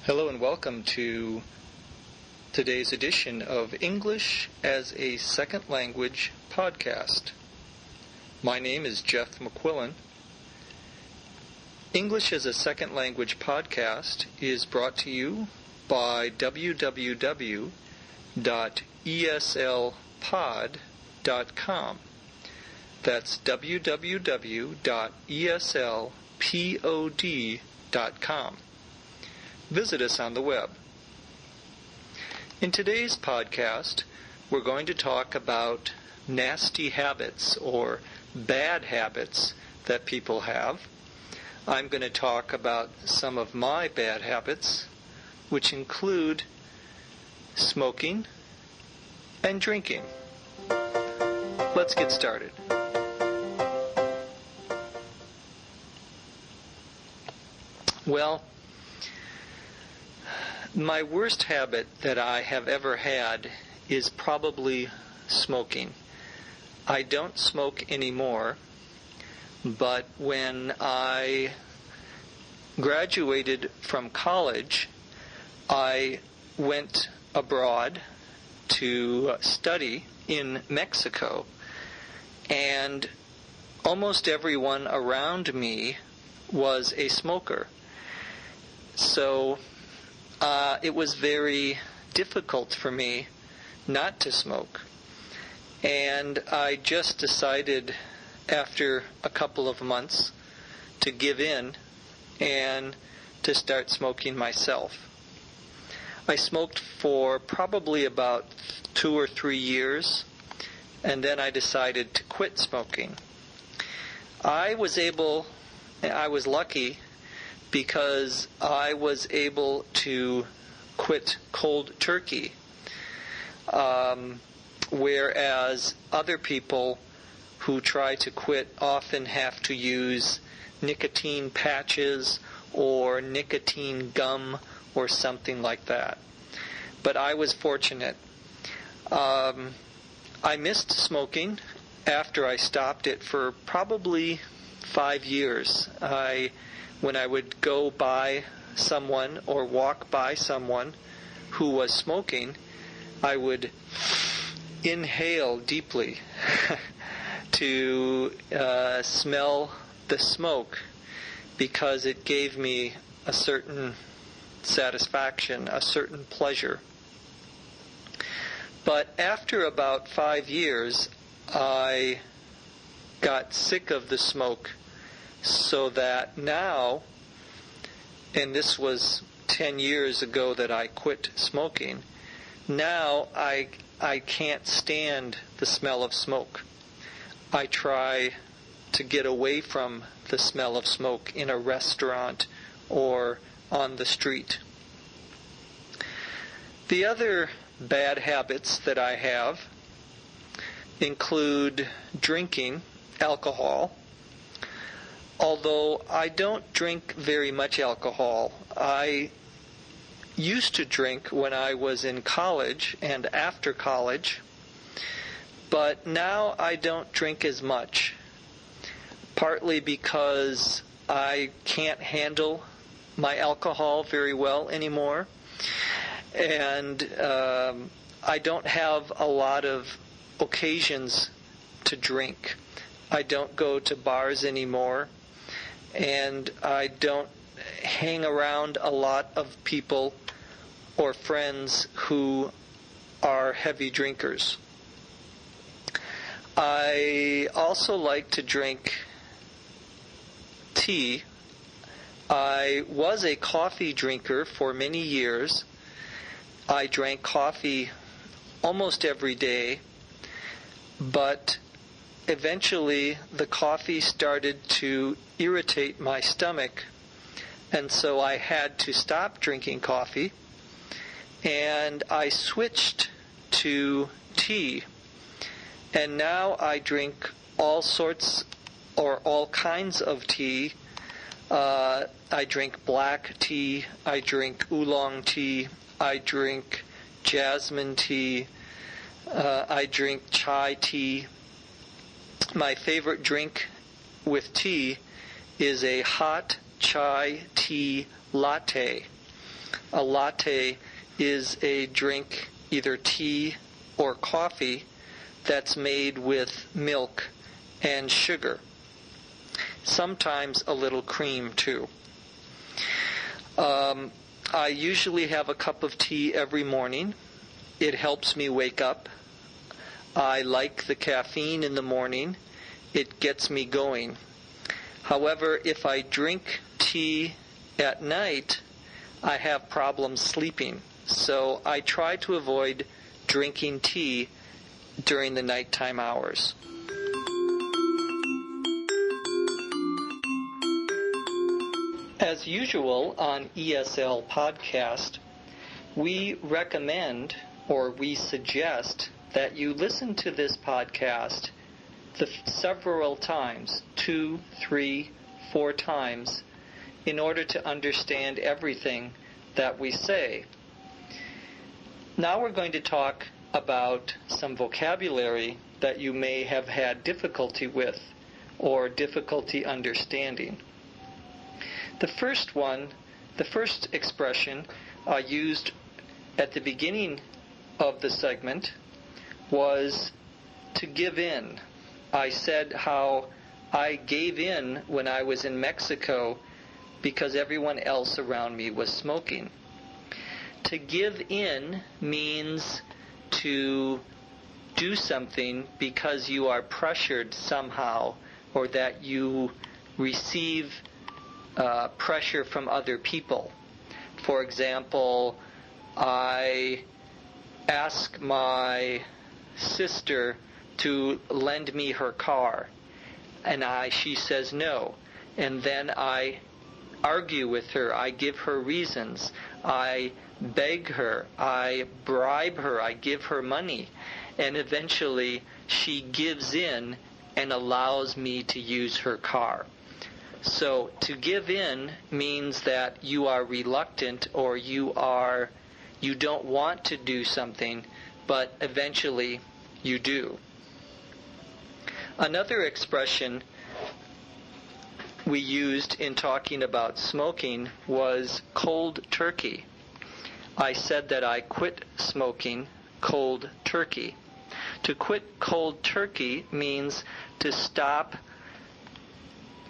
Hello and welcome to today's edition of English as a Second Language podcast. My name is Jeff McQuillan. English as a Second Language podcast is brought to you by www.eslpod.com. That's www.eslpod.com. Visit us on the web. In today's podcast, we're going to talk about nasty habits or bad habits that people have. I'm going to talk about some of my bad habits, which include smoking and drinking. Let's get started. Well, my worst habit that I have ever had is probably smoking. I don't smoke anymore, but when I graduated from college, I went abroad to study in Mexico, and almost everyone around me was a smoker. So it was very difficult for me not to smoke. And I just decided after a couple of months to give in and to start smoking myself. I smoked for probably about 2 or 3 years, and then I decided to quit smoking. I was lucky because I was able to quit cold turkey, whereas other people who try to quit often have to use nicotine patches or nicotine gum or something like that. But I was fortunate. I missed smoking after I stopped it for probably 5 years. When I would go by someone or walk by someone who was smoking, I would inhale deeply to smell the smoke because it gave me a certain satisfaction, a certain pleasure. But after about 5 years, I got sick of the smoke, so that now, and this was 10 years ago that I quit smoking, now I can't stand the smell of smoke. I try to get away from the smell of smoke in a restaurant or on the street. The other bad habits that I have include drinking alcohol. Although I don't drink very much alcohol, I used to drink when I was in college and after college, but now I don't drink as much, partly because I can't handle my alcohol very well anymore, and I don't have a lot of occasions to drink. I don't go to bars anymore, and I don't hang around a lot of people or friends who are heavy drinkers. I also like to drink tea. I was a coffee drinker for many years. I drank coffee almost every day, but eventually the coffee started to irritate my stomach, and so I had to stop drinking coffee, and I switched to tea. And now I drink all sorts or all kinds of tea. I drink black tea, I drink oolong tea, I drink jasmine tea, I drink chai tea. My favorite drink with tea is a hot chai tea latte. A latte is a drink, either tea or coffee, that's made with milk and sugar. Sometimes a little cream too. I usually have a cup of tea every morning. It helps me wake up. I like the caffeine in the morning. It gets me going. However, if I drink tea at night, I have problems sleeping. So I try to avoid drinking tea during the nighttime hours. As usual on ESL Podcast, we recommend or we suggest that you listen to this podcast several times, 2, 3, 4 times, in order to understand everything that we say. Now we're going to talk about some vocabulary that you may have had difficulty with or difficulty understanding. The first expression used at the beginning of the segment was to give in. I said how I gave in when I was in Mexico because everyone else around me was smoking. To give in means to do something because you are pressured somehow or that you receive pressure from other people. For example, I ask my sister to lend me her car, and she says no. And then I argue with her. I give her reasons. I beg her. I bribe her. I give her money. And eventually she gives in and allows me to use her car. So to give in means that you are reluctant or you don't want to do something, but eventually you do. Another expression we used in talking about smoking was cold turkey. I said that I quit smoking cold turkey. To quit cold turkey means to stop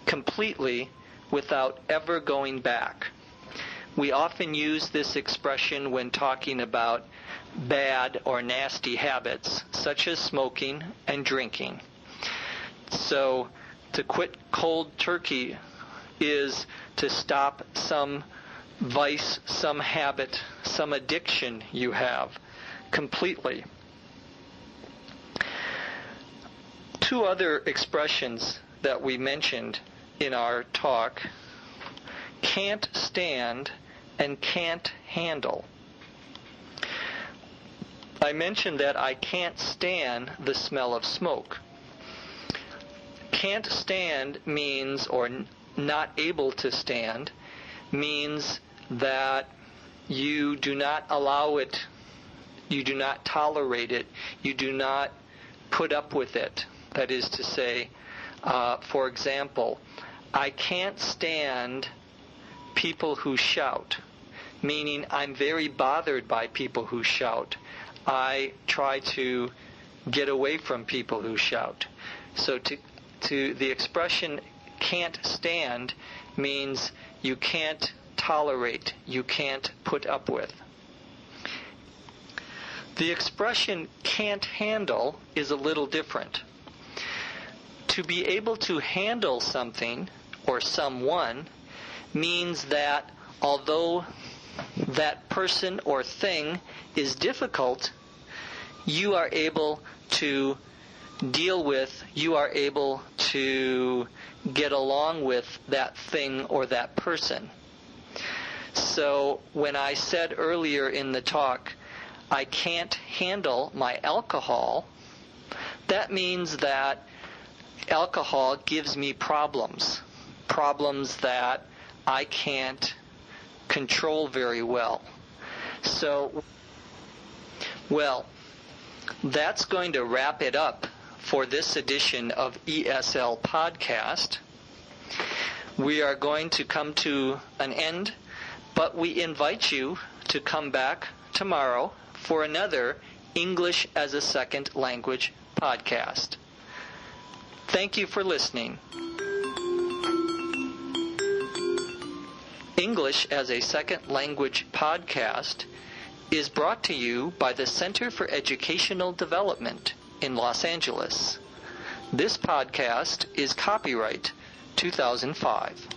completely without ever going back. We often use this expression when talking about bad or nasty habits, such as smoking and drinking. So, to quit cold turkey is to stop some vice, some habit, some addiction you have completely. Two other expressions that we mentioned in our talk: can't stand and can't handle. I mentioned that I can't stand the smell of smoke. Can't stand means, or not able to stand, means that you do not allow it, you do not tolerate it, you do not put up with it. That is to say, for example, I can't stand people who shout, meaning I'm very bothered by people who shout. I try to get away from people who shout. So to the expression can't stand means you can't tolerate, you can't put up with. The expression can't handle is a little different. To be able to handle something or someone means that although that person or thing is difficult, you are able to deal with, you are able to get along with that thing or that person. So when I said earlier in the talk, I can't handle my alcohol, that means that alcohol gives me problems that I can't control very well. So, well, that's going to wrap it up for this edition of ESL Podcast. We are going to come to an end, but we invite you to come back tomorrow for another English as a Second Language podcast. Thank you for listening. English as a Second Language podcast is brought to you by the Center for Educational Development in Los Angeles. This podcast is copyright 2005.